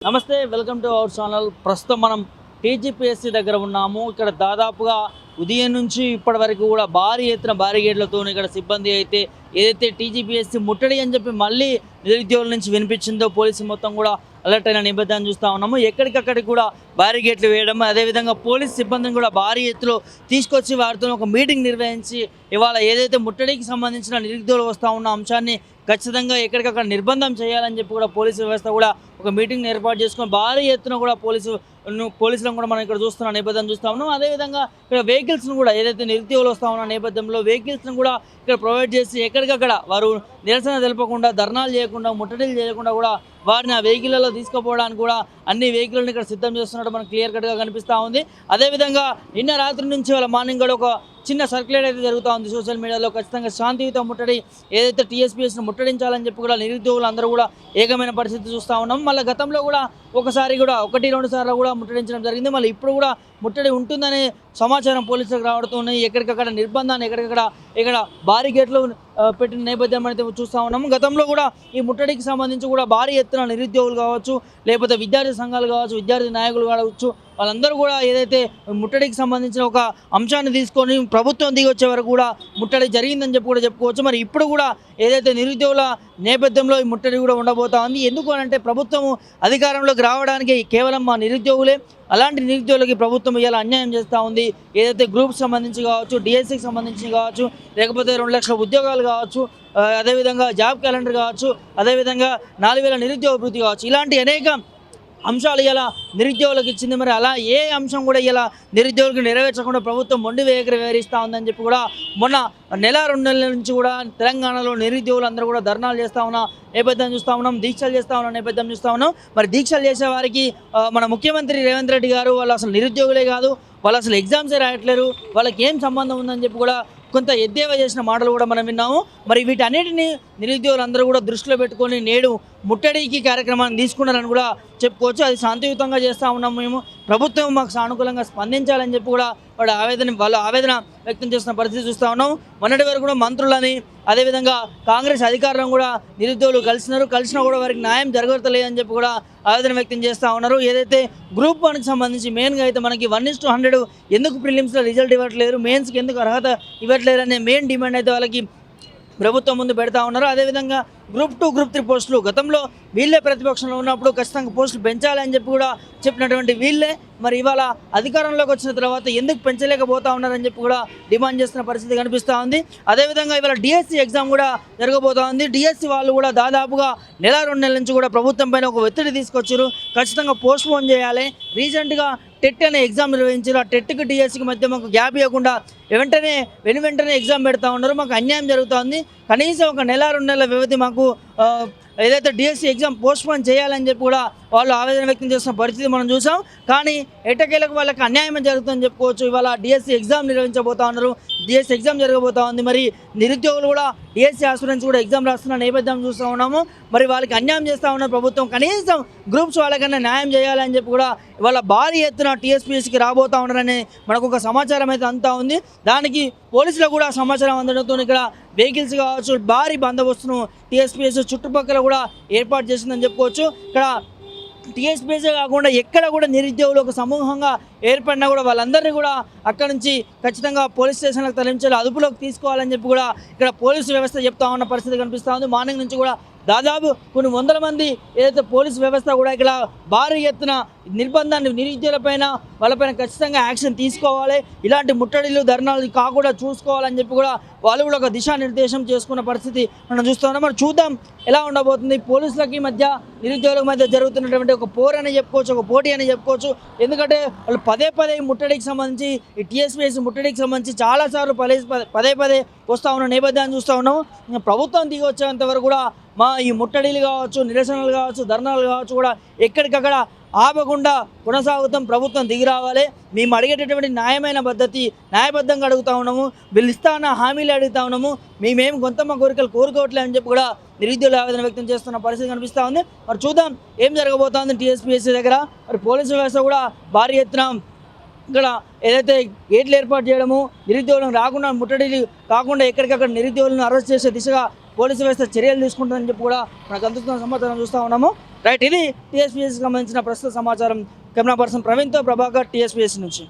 నమస్తే, welcome to our channel. ప్రస్తుతం మనం టీజీపీఎస్సీ దగ్గర ఉన్నాము. ఇక్కడ దాదాపుగా ఉదయం నుంచి ఇప్పటి వరకు కూడా భారీ ఎత్తున బారిగేట్లతో ఇక్కడ సిబ్బంది అయితే ఏదైతే టీజీపీఎస్సీ ముట్టడి అని చెప్పి మళ్ళీ నిరుద్యోగుల నుంచి వినిపించిందో పోలీసు మొత్తం కూడా అలర్ట్ అయిన నేపథ్యాన్ని చూస్తూ ఉన్నాము. ఎక్కడికక్కడికి కూడా బారిగేట్లు వేయడం, అదేవిధంగా పోలీస్ సిబ్బందిని కూడా భారీ ఎత్తులో తీసుకొచ్చి వారితో ఒక మీటింగ్ నిర్వహించి ఇవాళ ఏదైతే ముట్టడికి సంబంధించిన నిరుద్యోగులు వస్తూ ఉన్న అంశాన్ని ఖచ్చితంగా ఎక్కడికక్కడ నిర్బంధం చేయాలని చెప్పి కూడా పోలీసు వ్యవస్థ కూడా ఒక మీటింగ్ ఏర్పాటు చేసుకొని భారీ ఎత్తున కూడా పోలీసులను కూడా మనం ఇక్కడ చూస్తున్న నేపథ్యం చూస్తూ ఉన్నాం. అదేవిధంగా ఇక్కడ వెహికల్స్ను కూడా ఏదైతే నిరుద్యోగులు వస్తూ ఉన్న నేపథ్యంలో వెహికల్స్ను కూడా ఇక్కడ ప్రొవైడ్ చేసి ఎక్కడికక్కడ వారు నిరసన తెలపకుండా, ధర్నాలు చేయకుండా, ముట్టడిలు చేయకుండా కూడా వారిని ఆ వెహికల్లో తీసుకుపోవడానికి కూడా అన్ని వెహికల్ని ఇక్కడ సిద్ధం చేస్తున్నట్టు మనకు క్లియర్ కట్గా కనిపిస్తూ ఉంది. అదేవిధంగా నిన్న రాత్రి నుంచి వాళ్ళ మార్నింగ్ కూడా ఒక చిన్న సర్క్యులేట్ అయితే జరుగుతూ ఉంది సోషల్ మీడియాలో. ఖచ్చితంగా శాంతియుత ముట్టడి ఏదైతే టీఎస్పీఎస్ని ముట్టడించాలని చెప్పి కూడా నిరుద్యోగులు అందరూ కూడా ఏకమైన పరిస్థితి చూస్తూ ఉన్నాం. మళ్ళీ గతంలో కూడా ఒకసారి కూడా 1-2 సార్లు కూడా ముట్టడించడం జరిగింది. మళ్ళీ ఇప్పుడు కూడా ముట్టడి ఉంటుందనే సమాచారం పోలీసులకు రావడుతున్నాయి. ఎక్కడికక్కడ నిర్బంధాన్ని ఇక్కడ భారీ గేట్లు పెట్టిన నేపథ్యం అయితే చూస్తూ ఉన్నాము. గతంలో కూడా ఈ ముట్టడికి సంబంధించి కూడా భారీ ఎత్తున నిరుద్యోగులు కావచ్చు, లేకపోతే విద్యార్థి సంఘాలు కావచ్చు, విద్యార్థి నాయకులు కావచ్చు, వాళ్ళందరూ కూడా ఏదైతే ముట్టడికి సంబంధించిన ఒక అంశాన్ని తీసుకొని ప్రభుత్వం దిగి వచ్చే వరకు కూడా ముట్టడి జరిగిందని చెప్పి కూడా చెప్పుకోవచ్చు. మరి ఇప్పుడు కూడా ఏదైతే నిరుద్యోగుల నేపథ్యంలో ఈ ముట్టడి కూడా ఉండబోతా ఉంది. ఎందుకు అంటే ప్రభుత్వం అధికారంలోకి రావడానికి కేవలం మా నిరుద్యోగులే, అలాంటి నిరుద్యోగులకి ప్రభుత్వం ఇలా అన్యాయం చేస్తూ ఉంది. ఏదైతే గ్రూప్కి సంబంధించి కావచ్చు, డిఎస్సికి సంబంధించి కావచ్చు, లేకపోతే 2 లక్షల ఉద్యోగాలు కావచ్చు, అదేవిధంగా జాబ్ క్యాలెండర్ కావచ్చు, అదేవిధంగా 4000 నిరుద్యోగ వృత్తి కావచ్చు, ఇలాంటి అనేక అంశాలు ఇలా నిరుద్యోగులకు ఇచ్చింది. మరి అలా ఏ అంశం కూడా ఇలా నిరుద్యోగులకు నెరవేర్చకుండా ప్రభుత్వం మొండి వేగరిస్తూ ఉందని చెప్పి కూడా మొన్న 1-2 నెలల నుంచి కూడా తెలంగాణలో నిరుద్యోగులు అందరూ కూడా ధర్నాలు చేస్తూ ఉన్న నేపథ్యం చూస్తూ ఉన్నాం, దీక్షలు చేస్తూ ఉన్న నేపథ్యం చూస్తూ ఉన్నాం. మరి దీక్షలు చేసే వారికి మన ముఖ్యమంత్రి రేవంత్ రెడ్డి గారు వాళ్ళు అసలు నిరుద్యోగులే కాదు, వాళ్ళు అసలు ఎగ్జామ్సే రాయట్లేరు, వాళ్ళకి ఏం సంబంధం ఉందని చెప్పి కూడా కొంత ఎద్దేవా చేసిన మాటలు కూడా మనం విన్నాము. మరి వీటన్నిటిని నిరుద్యోగులందరూ కూడా దృష్టిలో పెట్టుకొని నేడు ముట్టడికి కార్యక్రమాన్ని తీసుకున్నారని కూడా చెప్పుకోవచ్చు. అది శాంతియుతంగా చేస్తూ ఉన్నాము. మేము ప్రభుత్వం మాకు సానుకూలంగా స్పందించాలని చెప్పి కూడా వాళ్ళ ఆవేదన వ్యక్తం చేస్తున్న పరిస్థితి చూస్తూ ఉన్నాం. మొన్నటి వరకు కూడా మంత్రులని, అదేవిధంగా కాంగ్రెస్ అధికారులను కూడా నిరుద్యోగులు కలిసినా కూడా వారికి న్యాయం జరగలేదని చెప్పి కూడా ఆవేదన వ్యక్తం చేస్తూ ఉన్నారు. ఏదైతే గ్రూప్ 1కి సంబంధించి మెయిన్గా అయితే మనకి 1:100 ఎందుకు ప్రిలిమ్స్లో రిజల్ట్ ఇవ్వట్లేరు, మెయిన్స్కి ఎందుకు అర్హత ఇవ్వట్లేరు అనే మెయిన్ డిమాండ్ అయితే వాళ్ళకి ప్రభుత్వం ముందు పెడతా ఉన్నారు. అదేవిధంగా గ్రూప్ 2, గ్రూప్ 3 పోస్టులు గతంలో వీళ్ళే ప్రతిపక్షంలో ఉన్నప్పుడు ఖచ్చితంగా పోస్టులు పెంచాలని చెప్పి కూడా చెప్పినటువంటి వీళ్ళే మరి ఇవాళ అధికారంలోకి వచ్చిన తర్వాత ఎందుకు పెంచలేకపోతా ఉన్నారని చెప్పి కూడా డిమాండ్ చేస్తున్న పరిస్థితి కనిపిస్తూ ఉంది. అదేవిధంగా ఇవాళ డిఎస్సి ఎగ్జామ్ కూడా జరగబోతూ ఉంది. డిఎస్సి వాళ్ళు కూడా దాదాపుగా 1-2 నెలల నుంచి కూడా ప్రభుత్వం పైన ఒక ఒత్తిడి తీసుకొచ్చారు. ఖచ్చితంగా పోస్ట్పోన్ చేయాలి. రీసెంట్గా టెట్ అనే ఎగ్జామ్ నిర్వహించారు. ఆ టెట్కి డిఎస్సికి మధ్య మాకు గ్యాప్ ఇవ్వకుండా వెంటనే ఎగ్జామ్ పెడతా ఉన్నారు. మాకు అన్యాయం జరుగుతుంది. కనీసం ఒక 1-2 నెలల వ్యవధి మాకు ఏదైతే డిఎస్సి ఎగ్జామ్ పోస్ట్పోన్ చేయాలని చెప్పి కూడా వాళ్ళు ఆవేదన వ్యక్తం చేస్తున్న పరిస్థితి మనం చూసాం. కానీ ఎట్టకేలకు వాళ్ళకి అన్యాయం జరుగుతుందని చెప్పుకోవచ్చు. ఇవాళ డిఎస్సి ఎగ్జామ్ నిర్వహించబోతా ఉన్నారు. డిఎస్సి ఎగ్జామ్ జరగబోతా ఉంది. మరి నిరుద్యోగులు కూడా డిఎస్సి ఆస్పిరెంట్స్ కూడా ఎగ్జామ్ రాస్తున్న నేపథ్యం చూస్తూ ఉన్నాము. మరి వాళ్ళకి అన్యాయం చేస్తూ ఉన్నారు ప్రభుత్వం. కనీసం గ్రూప్స్ వాళ్ళకన్నా న్యాయం చేయాలని చెప్పి కూడా ఇవాళ భారీ ఎత్తున టీఎస్పీఎస్సీకి రాబోతూ ఉన్నారని మనకు ఒక సమాచారం అయితే అంతా ఉంది. దానికి పోలీసులకు కూడా సమాచారం అందడంతో ఇక్కడ వెహికల్స్ కావచ్చు, భారీ బందోబస్తును టీఎస్పీఎస్సీ చుట్టుపక్కల కూడా ఏర్పాటు చేసిందని చెప్పుకోవచ్చు. ఇక్కడ టీఎస్పీఎస్సీ కాకుండా ఎక్కడ కూడా నిరుద్యోగులు ఒక సమూహంగా ఏర్పడినా కూడా వాళ్ళందరినీ కూడా అక్కడ నుంచి ఖచ్చితంగా పోలీస్ స్టేషన్లకు తరలించాలి, అదుపులోకి తీసుకోవాలని చెప్పి కూడా ఇక్కడ పోలీసు వ్యవస్థ చెప్తా ఉన్న పరిస్థితి కనిపిస్తూ ఉంది. మార్నింగ్ నుంచి కూడా దాదాపు కొన్ని వందల మంది ఏదైతే పోలీసు వ్యవస్థ కూడా ఇక్కడ భారీ ఎత్తున నిర్బంధాన్ని నిరుద్యోగులపైన వాళ్ళపైన ఖచ్చితంగా యాక్షన్ తీసుకోవాలి, ఇలాంటి ముట్టడిలు ధర్నాలు కాకుండా చూసుకోవాలని చెప్పి కూడా వాళ్ళు కూడా ఒక దిశానిర్దేశం చేసుకున్న పరిస్థితి మనం చూస్తున్నాం. మరి చూద్దాం ఎలా ఉండబోతుంది. పోలీసులకి మధ్య నిరుద్యోగుల మధ్య జరుగుతున్నటువంటి ఒక పోరు అని చెప్పుకోవచ్చు, ఒక పోటీ అని చెప్పుకోవచ్చు. ఎందుకంటే వాళ్ళు పదే ముట్టడికి సంబంధించి ఈ టీఎస్పీఎస్సీ ముట్టడికి సంబంధించి చాలాసార్లు పదే వస్తూ ఉన్న నేపథ్యాన్ని చూస్తూ ఉన్నాము. ప్రభుత్వం దిగి వచ్చేంత వరకు కూడా మా ఈ ముట్టడిలు కావచ్చు, నిరసనలు కావచ్చు, ధర్నాలు కావచ్చు కూడా ఎక్కడికక్కడ ఆపకుండా కొనసాగుతాం. ప్రభుత్వం దిగి రావాలి. మేము అడిగేటటువంటి న్యాయబద్ధంగా అడుగుతా ఉన్నాము. వీళ్ళు ఇస్తాన హామీలు అడుగుతా ఉన్నాము. మేమేం గొంతమ్మ కోరికలు కోరుకోవట్లే అని చెప్పి కూడా నిరుద్యోగులు ఆవేదన వ్యక్తం చేస్తున్న పరిస్థితి కనిపిస్తూ ఉంది. మరి చూద్దాం ఏం జరగబోతోంది టీఎస్పీఎస్సీ దగ్గర. మరి పోలీసు వ్యవస్థ కూడా భారీ ఎత్తున ఇక్కడ ఏదైతే గేట్లు ఏర్పాటు చేయడము, నిరుద్యోగులను రాకుండా ముట్టడిలు కాకుండా ఎక్కడికక్కడ నిరుద్యోగులను అరెస్ట్ చేసే దిశగా పోలీసు వ్యవస్థ చర్యలు తీసుకుంటుందని చెప్పి కూడా మనకు అందుతున్న సమాచారం చూస్తూ ఉన్నాము. రైట్, ఇది టీఎస్పీఎస్సీకి సంబంధించిన ప్రస్తుత సమాచారం. కెమెరా పర్సన్ ప్రవీణ్తో ప్రభాకర్, టీఎస్పీఎస్సీ నుంచి.